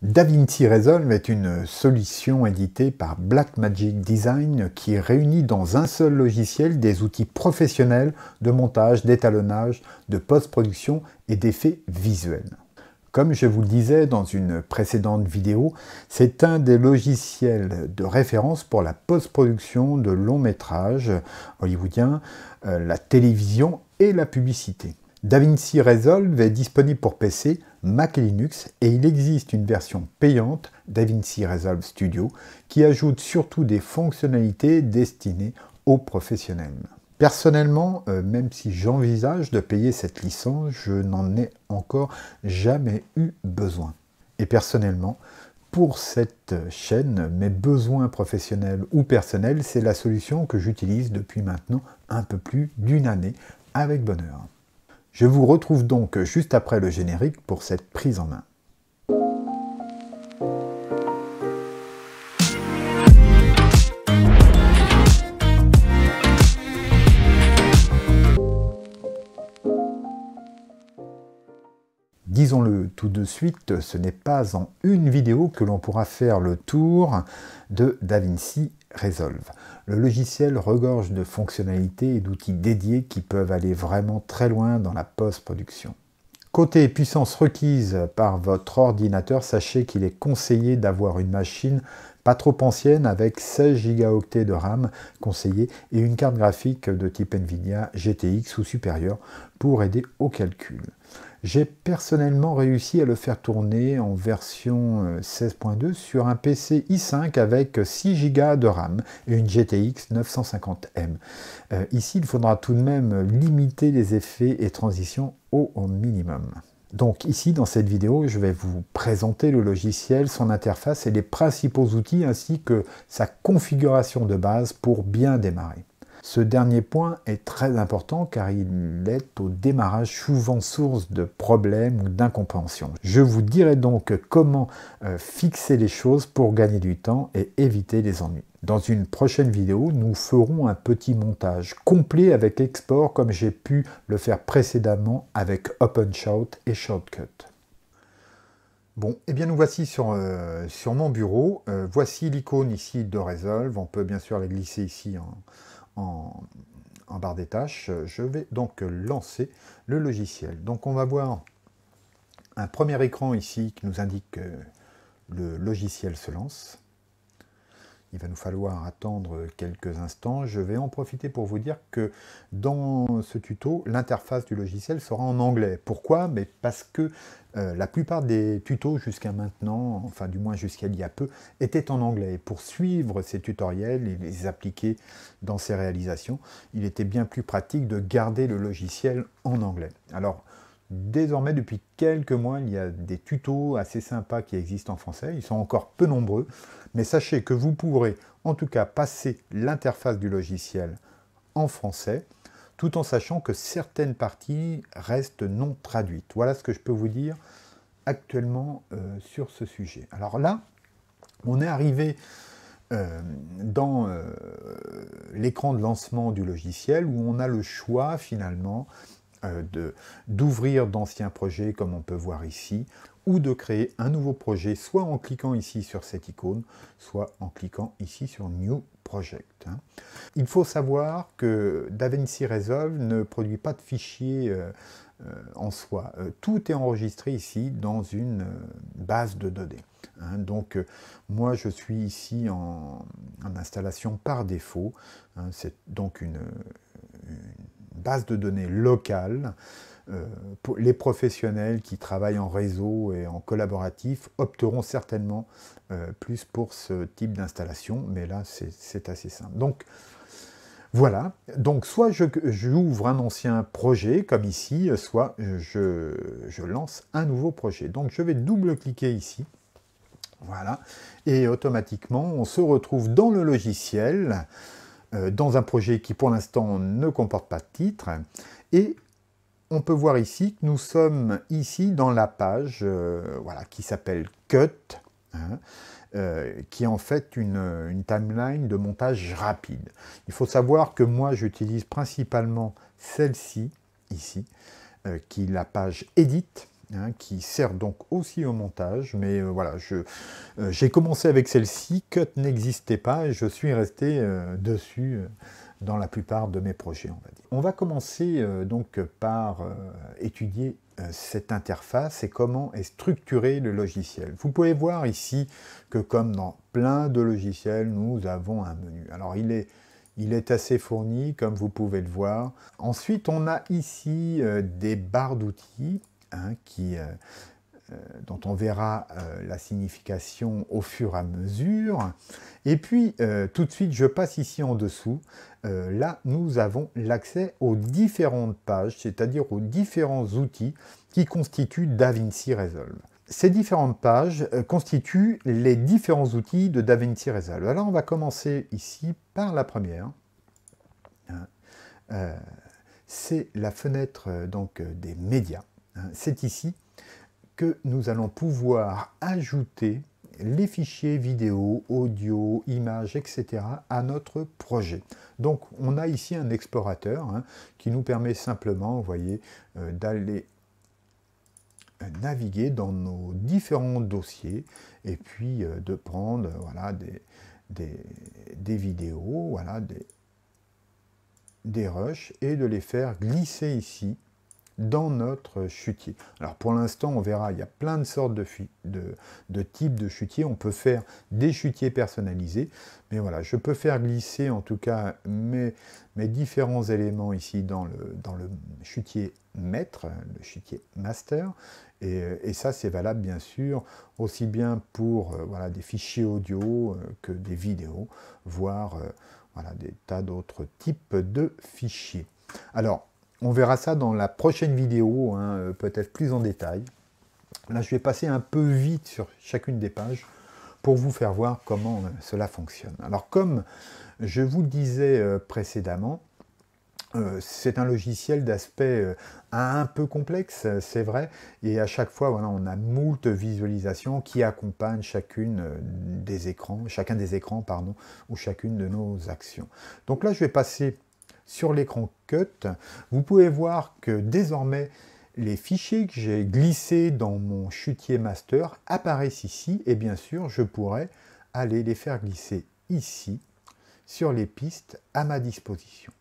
DaVinci Resolve est une solution éditée par Blackmagic Design qui réunit dans un seul logiciel des outils professionnels de montage, d'étalonnage, de post-production et d'effets visuels. Comme je vous le disais dans une précédente vidéo, c'est un des logiciels de référence pour la post-production de longs métrages hollywoodiens, la télévision et la publicité. DaVinci Resolve est disponible pour PC, Mac et Linux et il existe une version payante, DaVinci Resolve Studio, qui ajoute surtout des fonctionnalités destinées aux professionnels. Personnellement, même si j'envisage de payer cette licence, je n'en ai encore jamais eu besoin. Et personnellement, pour cette chaîne, mes besoins professionnels ou personnels, c'est la solution que j'utilise depuis maintenant un peu plus d'une année avec bonheur. Je vous retrouve donc juste après le générique pour cette prise en main. Disons-le tout de suite, ce n'est pas en une vidéo que l'on pourra faire le tour de DaVinci Resolve. Le logiciel regorge de fonctionnalités et d'outils dédiés qui peuvent aller vraiment très loin dans la post-production. Côté puissance requise par votre ordinateur, sachez qu'il est conseillé d'avoir une machine pas trop ancienne avec 16 Go de RAM conseillé et une carte graphique de type Nvidia GTX ou supérieure pour aider au calcul. J'ai personnellement réussi à le faire tourner en version 16.2 sur un PC i5 avec 6 Go de RAM et une GTX 950M. Ici, il faudra tout de même limiter les effets et transitions au minimum. Donc ici, dans cette vidéo, je vais vous présenter le logiciel, son interface et les principaux outils ainsi que sa configuration de base pour bien démarrer. Ce dernier point est très important car il est au démarrage souvent source de problèmes ou d'incompréhension. Je vous dirai donc comment fixer les choses pour gagner du temps et éviter les ennuis. Dans une prochaine vidéo, nous ferons un petit montage complet avec export comme j'ai pu le faire précédemment avec OpenShot et Shotcut. Bon, et bien nous voici sur mon bureau. Voici l'icône ici de Resolve. On peut bien sûr la glisser ici en barre des tâches. Je vais donc lancer le logiciel. Donc on va voir un premier écran ici qui nous indique que le logiciel se lance. Il va nous falloir attendre quelques instants. Je vais en profiter pour vous dire que dans ce tuto, l'interface du logiciel sera en anglais. Pourquoi? Mais parce que la plupart des tutos jusqu'à maintenant, enfin du moins jusqu'à il y a peu, étaient en anglais. Et pour suivre ces tutoriels et les appliquer dans ces réalisations, il était bien plus pratique de garder le logiciel en anglais. Alors, désormais, depuis quelques mois, il y a des tutos assez sympas qui existent en français. Ils sont encore peu nombreux, mais sachez que vous pourrez en tout cas passer l'interface du logiciel en français, tout en sachant que certaines parties restent non traduites. Voilà ce que je peux vous dire actuellement sur ce sujet. Alors là, on est arrivé dans l'écran de lancement du logiciel où on a le choix finalement d'ouvrir d'anciens projets comme on peut voir ici, ou de créer un nouveau projet, soit en cliquant ici sur cette icône, soit en cliquant ici sur New Project. Il faut savoir que DaVinci Resolve ne produit pas de fichiers en soi. Tout est enregistré ici dans une base de données. Donc moi je suis ici en installation par défaut. C'est donc une base de données locale. Pour les professionnels qui travaillent en réseau et en collaboratif opteront certainement plus pour ce type d'installation, mais là c'est assez simple. Donc voilà, donc soit j'ouvre un ancien projet comme ici, soit je lance un nouveau projet. Donc je vais double-cliquer ici, voilà, et automatiquement on se retrouve dans le logiciel, dans un projet qui pour l'instant ne comporte pas de titre, et on peut voir ici que nous sommes ici dans la page voilà, qui s'appelle Cut, qui est en fait une timeline de montage rapide. Il faut savoir que moi j'utilise principalement celle-ci, ici, qui est la page Edit, hein, qui sert donc aussi au montage, mais voilà, j'ai commencé avec celle-ci, Cut n'existait pas, et je suis resté dessus dans la plupart de mes projets, on va dire. On va commencer donc par étudier cette interface et comment est structuré le logiciel. Vous pouvez voir ici que comme dans plein de logiciels, nous avons un menu. Alors il est assez fourni, comme vous pouvez le voir. Ensuite, on a ici des barres d'outils, hein, dont on verra la signification au fur et à mesure. Et puis, tout de suite, je passe ici en dessous. Là, nous avons l'accès aux différentes pages, c'est-à-dire aux différents outils qui constituent DaVinci Resolve. Ces différentes pages constituent les différents outils de DaVinci Resolve. Alors, on va commencer ici par la première. C'est la fenêtre donc, des médias. C'est ici que nous allons pouvoir ajouter les fichiers vidéo, audio, images, etc. à notre projet. Donc on a ici un explorateur qui nous permet simplement, vous voyez, d'aller naviguer dans nos différents dossiers et puis de prendre voilà, des vidéos, voilà, des rushs et de les faire glisser ici dans notre chutier. Alors pour l'instant, on verra, il y a plein de sortes de types de chutiers. On peut faire des chutiers personnalisés, mais voilà, je peux faire glisser en tout cas mes différents éléments ici dans le chutier maître, le chutier master, et ça c'est valable bien sûr aussi bien pour voilà, des fichiers audio que des vidéos, voire voilà, des tas d'autres types de fichiers. Alors, on verra ça dans la prochaine vidéo, hein, peut-être plus en détail. Là, je vais passer un peu vite sur chacune des pages pour vous faire voir comment cela fonctionne. Alors, comme je vous le disais précédemment, c'est un logiciel d'aspect un peu complexe, c'est vrai, et à chaque fois, voilà, on a moult visualisations qui accompagnent chacun des écrans, ou chacune de nos actions. Donc là, je vais passer sur l'écran Cut. Vous pouvez voir que désormais, les fichiers que j'ai glissés dans mon chutier master apparaissent ici, et bien sûr, je pourrais aller les faire glisser ici, sur les pistes à ma disposition.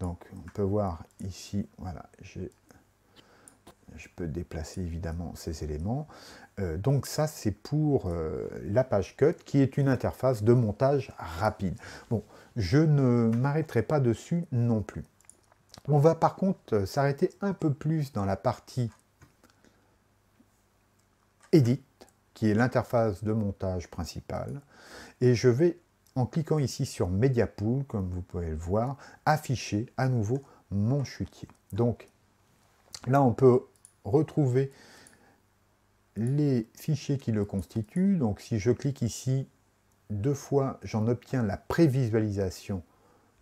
Donc, on peut voir ici, voilà, je peux déplacer évidemment ces éléments. Donc ça, c'est pour la page Cut, qui est une interface de montage rapide. Bon, je ne m'arrêterai pas dessus non plus. On va par contre s'arrêter un peu plus dans la partie Edit, qui est l'interface de montage principale. Et je vais, en cliquant ici sur Media Pool, comme vous pouvez le voir, afficher à nouveau mon chutier. Donc là, on peut retrouver les fichiers qui le constituent. Donc si je clique ici 2 fois, j'en obtiens la prévisualisation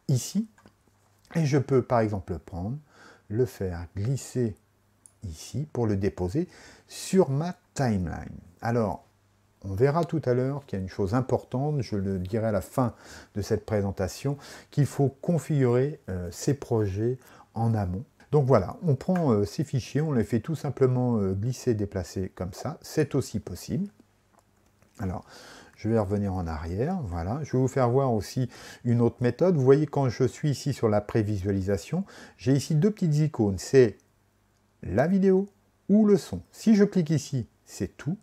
ici. Et je peux par exemple le prendre, le faire glisser ici pour le déposer sur ma timeline. Alors, on verra tout à l'heure qu'il y a une chose importante, je le dirai à la fin de cette présentation, qu'il faut configurer ces projets en amont. Donc voilà, on prend ces fichiers, on les fait tout simplement glisser, déplacer comme ça, c'est aussi possible. Alors, je vais revenir en arrière, voilà. Je vais vous faire voir aussi une autre méthode. Vous voyez, quand je suis ici sur la prévisualisation, j'ai ici 2 petites icônes, c'est la vidéo ou le son. Si je clique ici, c'est tout.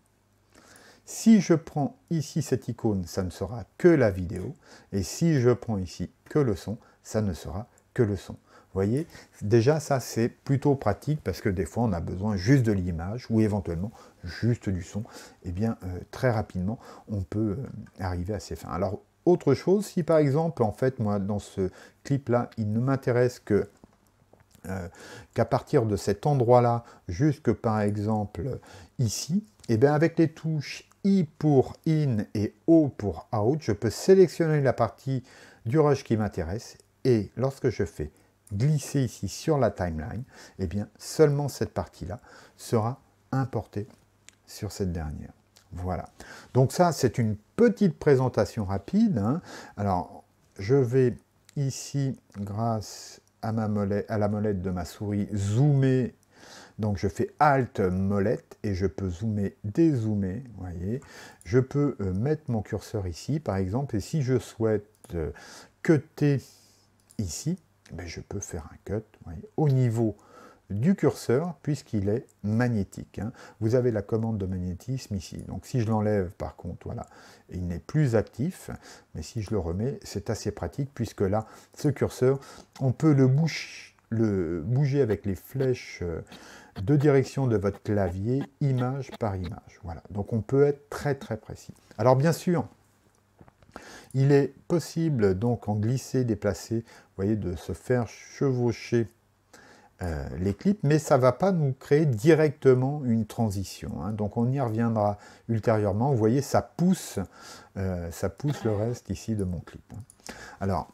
Si je prends ici cette icône, ça ne sera que la vidéo. Et si je prends ici que le son, ça ne sera que le son. Vous voyez, déjà ça c'est plutôt pratique parce que des fois on a besoin juste de l'image ou éventuellement juste du son. Et bien très rapidement on peut arriver à ces fins. Alors autre chose, si par exemple en fait moi dans ce clip là il ne m'intéresse que qu'à partir de cet endroit là jusque par exemple ici, et bien avec les touches I pour in et O pour out, je peux sélectionner la partie du rush qui m'intéresse et lorsque je fais glisser ici sur la timeline, et bien seulement cette partie-là sera importée sur cette dernière. Voilà. Donc ça, c'est une petite présentation rapide. Alors, je vais ici, grâce à la molette de ma souris, zoomer Donc je fais Alt molette et je peux zoomer, dézoomer, vous voyez. Je peux mettre mon curseur ici, par exemple, et si je souhaite cutter ici, ben je peux faire un cut, vous voyez, au niveau du curseur, puisqu'il est magnétique. Hein. Vous avez la commande de magnétisme ici. Donc si je l'enlève, par contre, voilà, il n'est plus actif. Mais si je le remets, c'est assez pratique, puisque là, ce curseur, on peut le bouger avec les flèches de direction de votre clavier, image par image. Voilà. Donc on peut être très très précis. Alors bien sûr, il est possible, donc en glisser, déplacer, vous voyez, de se faire chevaucher les clips, mais ça ne va pas nous créer directement une transition. Hein. Donc on y reviendra ultérieurement. Vous voyez, ça pousse le reste ici de mon clip. Hein. Alors,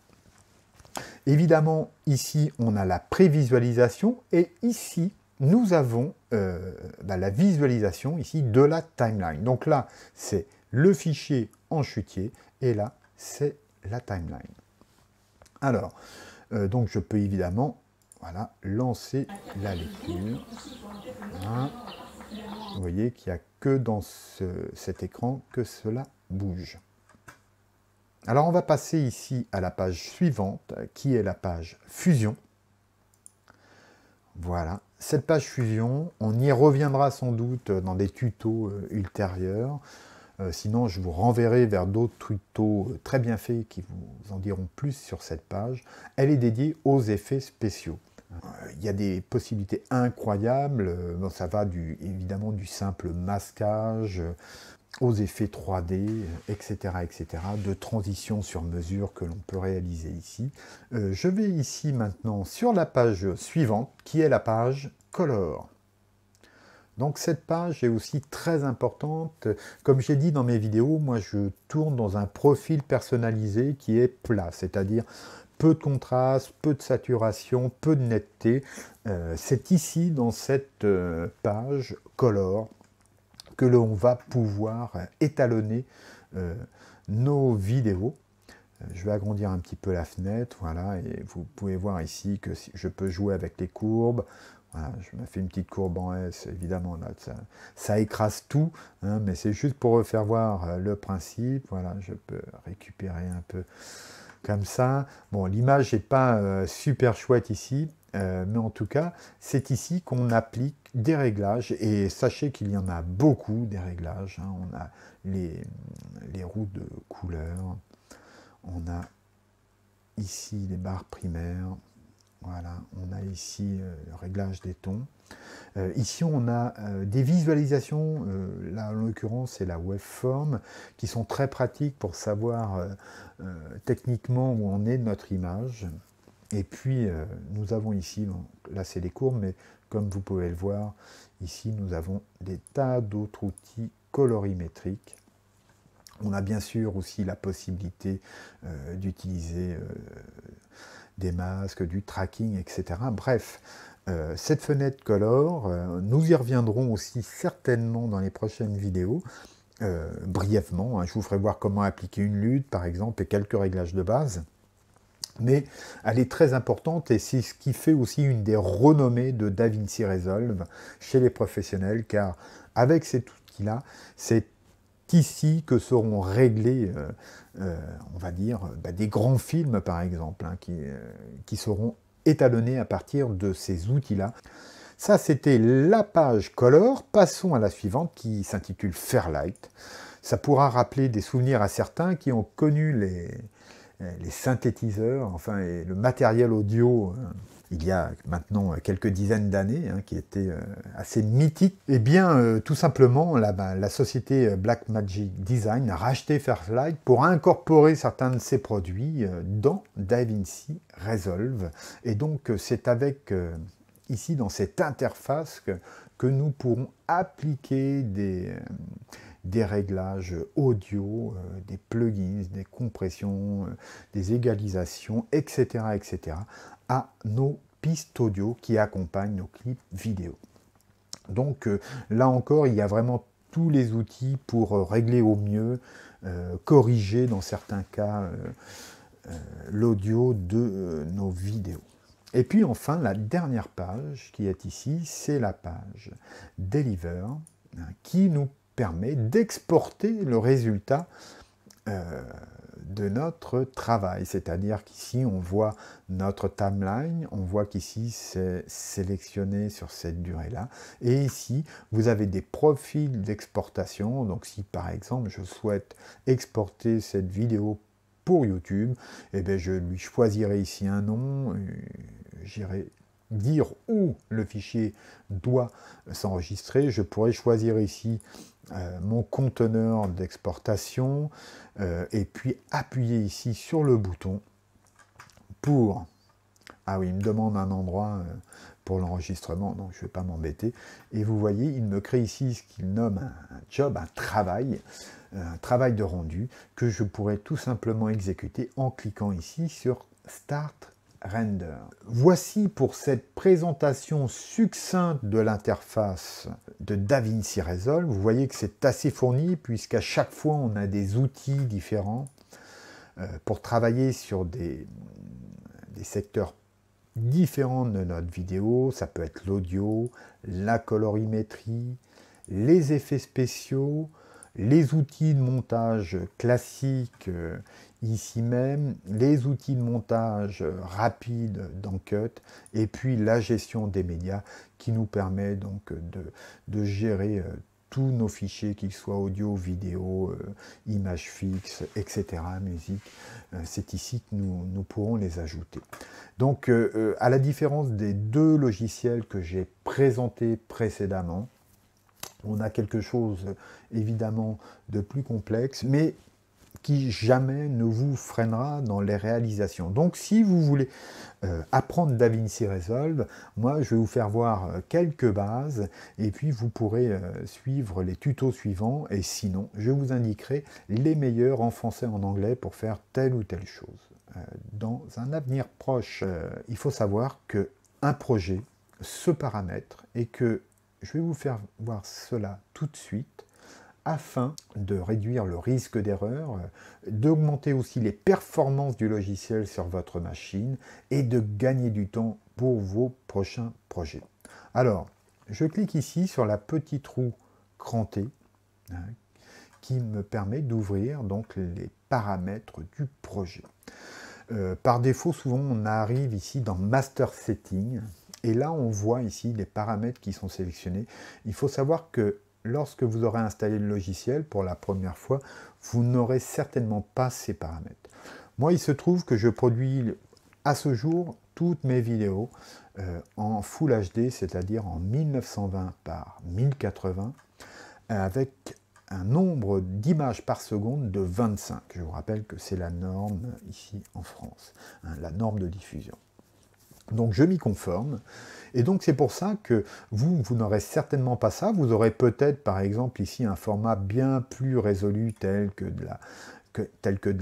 évidemment, ici, on a la prévisualisation, et ici, nous avons la visualisation ici de la timeline. Donc là, c'est le fichier en chutier, et là, c'est la timeline. Alors, donc je peux évidemment voilà, lancer la lecture. Voilà. Vous voyez qu'il n'y a que dans cet écran que cela bouge. Alors on va passer ici à la page suivante, qui est la page fusion. Voilà, cette page fusion, on y reviendra sans doute dans des tutos ultérieurs. Sinon, je vous renverrai vers d'autres tutos très bien faits qui vous en diront plus sur cette page. Elle est dédiée aux effets spéciaux. Il y a des possibilités incroyables. Bon, ça va évidemment du simple masquage aux effets 3D, etc., etc., de transition sur mesure que l'on peut réaliser ici. Je vais ici maintenant sur la page suivante, qui est la page Color. Donc cette page est aussi très importante. Comme j'ai dit dans mes vidéos, moi je tourne dans un profil personnalisé qui est plat, c'est-à-dire peu de contraste, peu de saturation, peu de netteté. C'est ici, dans cette page Color, que l'on va pouvoir étalonner nos vidéos. Je vais agrandir un petit peu la fenêtre, voilà, et vous pouvez voir ici que je peux jouer avec les courbes. Voilà, je me fais une petite courbe en S, évidemment, là, ça écrase tout, hein, mais c'est juste pour vous faire voir le principe. Voilà, je peux récupérer un peu comme ça. Bon, l'image n'est pas super chouette ici, mais en tout cas, c'est ici qu'on applique des réglages, et sachez qu'il y en a beaucoup, des réglages. Hein. On a les roues de couleur, on a ici les barres primaires, voilà, on a ici le réglage des tons. Ici, on a des visualisations, là en l'occurrence c'est la waveform, qui sont très pratiques pour savoir techniquement où en est notre image. Et puis, nous avons ici, bon, là c'est les courbes, mais comme vous pouvez le voir, ici nous avons des tas d'autres outils colorimétriques. On a bien sûr aussi la possibilité d'utiliser des masques, du tracking, etc. Bref, cette fenêtre Color, nous y reviendrons aussi certainement dans les prochaines vidéos, brièvement. Hein, je vous ferai voir comment appliquer une lutte, par exemple, et quelques réglages de base. Mais elle est très importante, et c'est ce qui fait aussi une des renommées de DaVinci Resolve chez les professionnels, car avec cet outil-là, c'est ici que seront réglés, on va dire, des grands films, par exemple, hein, qui seront étalonnés à partir de ces outils-là. Ça, c'était la page Color. Passons à la suivante, qui s'intitule Fairlight. Ça pourra rappeler des souvenirs à certains qui ont connu les synthétiseurs, enfin, et le matériel audio, il y a maintenant quelques dizaines d'années, hein, qui était assez mythique. Eh bien, tout simplement, la société Blackmagic Design a racheté Fairlight pour incorporer certains de ses produits dans DaVinci Resolve. Et donc, c'est avec, ici, dans cette interface, que nous pourrons appliquer des réglages audio, des plugins, des compressions, des égalisations, etc., etc., à nos pistes audio qui accompagnent nos clips vidéo. Donc là encore, il y a vraiment tous les outils pour régler au mieux, corriger dans certains cas l'audio de nos vidéos. Et puis enfin, la dernière page qui est ici, c'est la page Deliver, qui nous permet d'exporter le résultat de notre travail. C'est-à-dire qu'ici, on voit notre timeline, on voit qu'ici, c'est sélectionné sur cette durée-là. Et ici, vous avez des profils d'exportation. Donc si par exemple, je souhaite exporter cette vidéo pour YouTube, eh bien, je lui choisirai ici un nom, j'irai dire où le fichier doit s'enregistrer. Je pourrais choisir ici mon conteneur d'exportation et puis appuyer ici sur le bouton pour... Ah oui, il me demande un endroit pour l'enregistrement, donc je ne vais pas m'embêter. Et vous voyez, il me crée ici ce qu'il nomme un job, un travail de rendu, que je pourrais tout simplement exécuter en cliquant ici sur Start Render. Voici pour cette présentation succincte de l'interface de DaVinci Resolve. Vous voyez que c'est assez fourni, puisqu'à chaque fois on a des outils différents pour travailler sur des secteurs différents de notre vidéo. Ça peut être l'audio, la colorimétrie, les effets spéciaux, les outils de montage classiques ici même, les outils de montage rapide dans Cut, et puis la gestion des médias qui nous permet donc de gérer tous nos fichiers, qu'ils soient audio, vidéo, images fixes, etc., musique. C'est ici que nous pourrons les ajouter. Donc, à la différence des deux logiciels que j'ai présentés précédemment, on a quelque chose évidemment de plus complexe, mais qui jamais ne vous freinera dans les réalisations. Donc si vous voulez apprendre DaVinci Resolve, moi je vais vous faire voir quelques bases, et puis vous pourrez suivre les tutos suivants, et sinon je vous indiquerai les meilleurs en français et en anglais pour faire telle ou telle chose. Dans un avenir proche, il faut savoir qu'un projet se paramètre, et que je vais vous faire voir cela tout de suite, afin de réduire le risque d'erreur, d'augmenter aussi les performances du logiciel sur votre machine et de gagner du temps pour vos prochains projets. Alors, je clique ici sur la petite roue crantée qui me permet d'ouvrir donc les paramètres du projet. Par défaut, souvent on arrive ici dans Master Setting, et là on voit ici les paramètres qui sont sélectionnés. Il faut savoir que lorsque vous aurez installé le logiciel pour la première fois, vous n'aurez certainement pas ces paramètres. Moi, il se trouve que je produis à ce jour toutes mes vidéos en Full HD, c'est-à-dire en 1920 par 1080, avec un nombre d'images par seconde de 25. Je vous rappelle que c'est la norme ici en France, la norme de diffusion. Donc je m'y conforme, et donc c'est pour ça que vous n'aurez certainement pas ça. Vous aurez peut-être par exemple ici un format bien plus résolu tel que de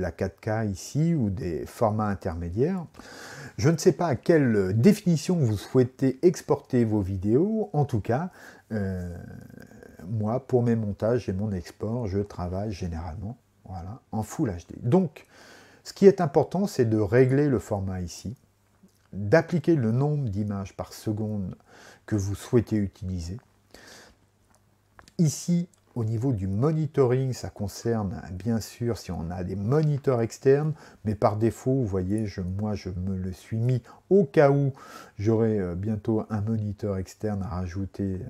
la 4K ici, ou des formats intermédiaires. Je ne sais pas à quelle définition vous souhaitez exporter vos vidéos. En tout cas, moi pour mes montages et mon export, je travaille généralement en Full HD. Donc ce qui est important, c'est de régler le format ici, d'appliquer le nombre d'images par seconde que vous souhaitez utiliser. Ici, au niveau du monitoring, ça concerne bien sûr si on a des moniteurs externes, mais par défaut, vous voyez, moi je me le suis mis au cas où j'aurai bientôt un moniteur externe à rajouter.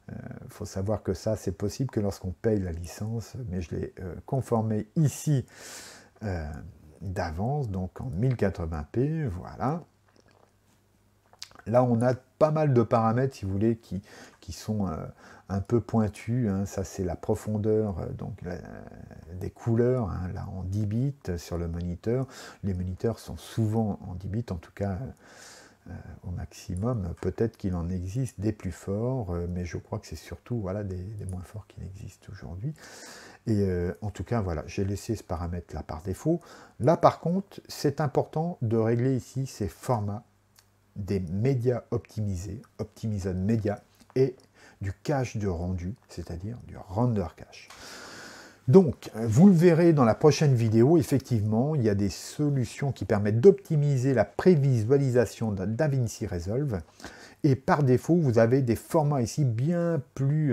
Il faut savoir que ça, c'est possible que lorsqu'on paye la licence, mais je l'ai conformé ici d'avance, donc en 1080p, voilà. Là, on a pas mal de paramètres, si vous voulez, qui sont un peu pointus. Ça, c'est la profondeur des couleurs, là, en 10 bits sur le moniteur. Les moniteurs sont souvent en 10 bits, en tout cas au maximum. Peut-être qu'il en existe des plus forts, mais je crois que c'est surtout des moins forts qui existent aujourd'hui. Et en tout cas, voilà, j'ai laissé ce paramètre-là par défaut. Là, par contre, c'est important de régler ici ces formats des médias optimisés, Optimized Media, et du cache de rendu, c'est-à-dire du render cache. Donc, vous le verrez dans la prochaine vidéo, effectivement, il y a des solutions qui permettent d'optimiser la prévisualisation de DaVinci Resolve. Et par défaut, vous avez des formats ici bien plus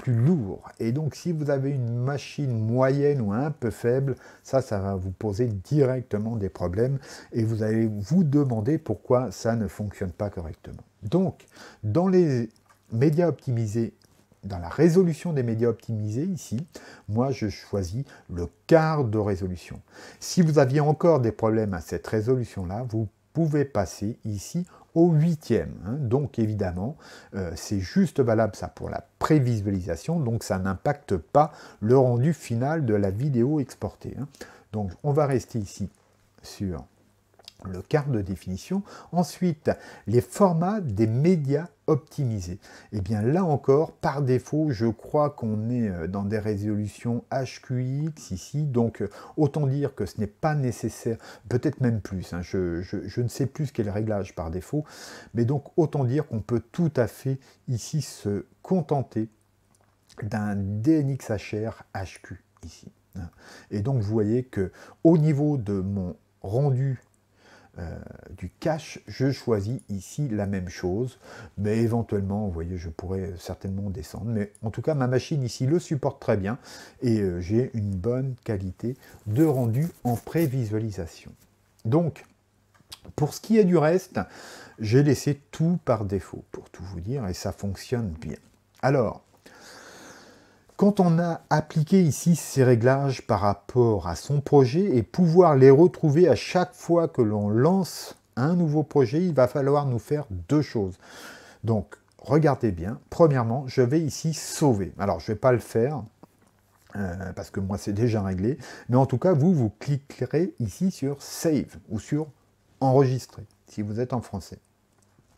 lourds. Et donc, si vous avez une machine moyenne ou un peu faible, ça va vous poser directement des problèmes. Et vous allez vous demander pourquoi ça ne fonctionne pas correctement. Donc, dans les médias optimisés, dans la résolution des médias optimisés ici, moi je choisis le quart de résolution. Si vous aviez encore des problèmes à cette résolution-là, vous pouvez passer ici au 8e. Donc évidemment, c'est juste valable ça pour la prévisualisation, donc ça n'impacte pas le rendu final de la vidéo exportée. Donc on va rester ici sur le quart de définition. Ensuite, les formats des médias optimisés. Et bien là encore, par défaut, je crois qu'on est dans des résolutions HQX ici, donc autant dire que ce n'est pas nécessaire, peut-être même plus, je ne sais plus quel réglage par défaut, mais donc autant dire qu'on peut tout à fait ici se contenter d'un DNxHR HQ ici. Et donc vous voyez que au niveau de mon rendu du cache, je choisis ici la même chose, mais éventuellement, vous voyez, je pourrais certainement descendre, mais en tout cas, ma machine ici le supporte très bien, et j'ai une bonne qualité de rendu en prévisualisation. Donc, pour ce qui est du reste, j'ai laissé tout par défaut, pour tout vous dire, et ça fonctionne bien. Alors, quand on a appliqué ici ces réglages par rapport à son projet et pouvoir les retrouver à chaque fois que l'on lance un nouveau projet, il va falloir nous faire deux choses. Donc, regardez bien. Premièrement, je vais ici sauver. Alors, je ne vais pas le faire parce que moi, c'est déjà réglé. Mais en tout cas, vous cliquerez ici sur Save ou sur Enregistrer, si vous êtes en français.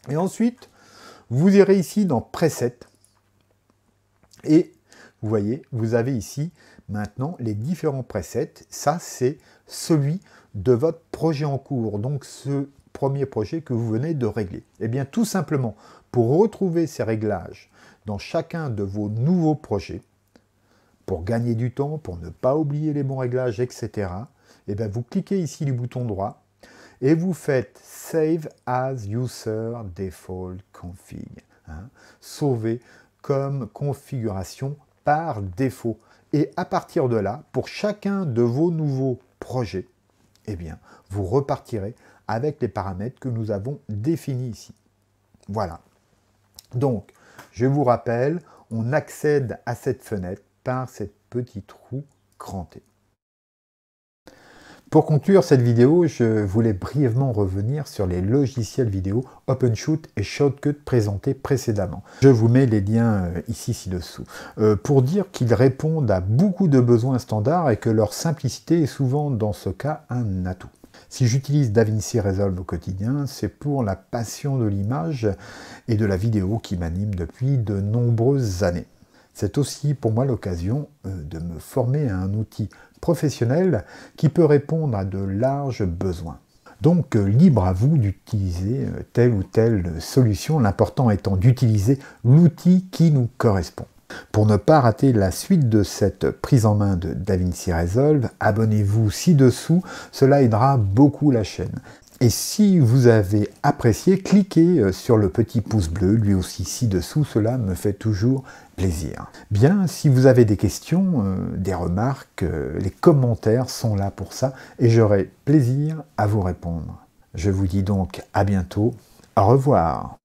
Et ensuite, vous irez ici dans Preset et vous voyez, vous avez ici maintenant les différents presets. Ça, c'est celui de votre projet en cours. Donc, ce premier projet que vous venez de régler. Eh bien, tout simplement, pour retrouver ces réglages dans chacun de vos nouveaux projets, pour gagner du temps, pour ne pas oublier les bons réglages, etc., eh bien, vous cliquez ici du bouton droit et vous faites Save as User Default Config. Sauver comme configuration par défaut. Et à partir de là, pour chacun de vos nouveaux projets, eh bien, vous repartirez avec les paramètres que nous avons définis ici. Voilà. Donc, je vous rappelle, on accède à cette fenêtre par cette petite roue crantée. Pour conclure cette vidéo, je voulais brièvement revenir sur les logiciels vidéo OpenShoot et Shotcut présentés précédemment. Je vous mets les liens ici ci-dessous. Pour dire qu'ils répondent à beaucoup de besoins standards et que leur simplicité est souvent dans ce cas un atout. Si j'utilise DaVinci Resolve au quotidien, c'est pour la passion de l'image et de la vidéo qui m'anime depuis de nombreuses années. C'est aussi pour moi l'occasion de me former à un outil professionnel qui peut répondre à de larges besoins. Donc libre à vous d'utiliser telle ou telle solution, l'important étant d'utiliser l'outil qui nous correspond. Pour ne pas rater la suite de cette prise en main de DaVinci Resolve, abonnez-vous ci-dessous, cela aidera beaucoup la chaîne. Et si vous avez apprécié, cliquez sur le petit pouce bleu, lui aussi ci-dessous, cela me fait toujours plaisir. Bien, si vous avez des questions, des remarques, les commentaires sont là pour ça, et j'aurai plaisir à vous répondre. Je vous dis donc à bientôt, au revoir.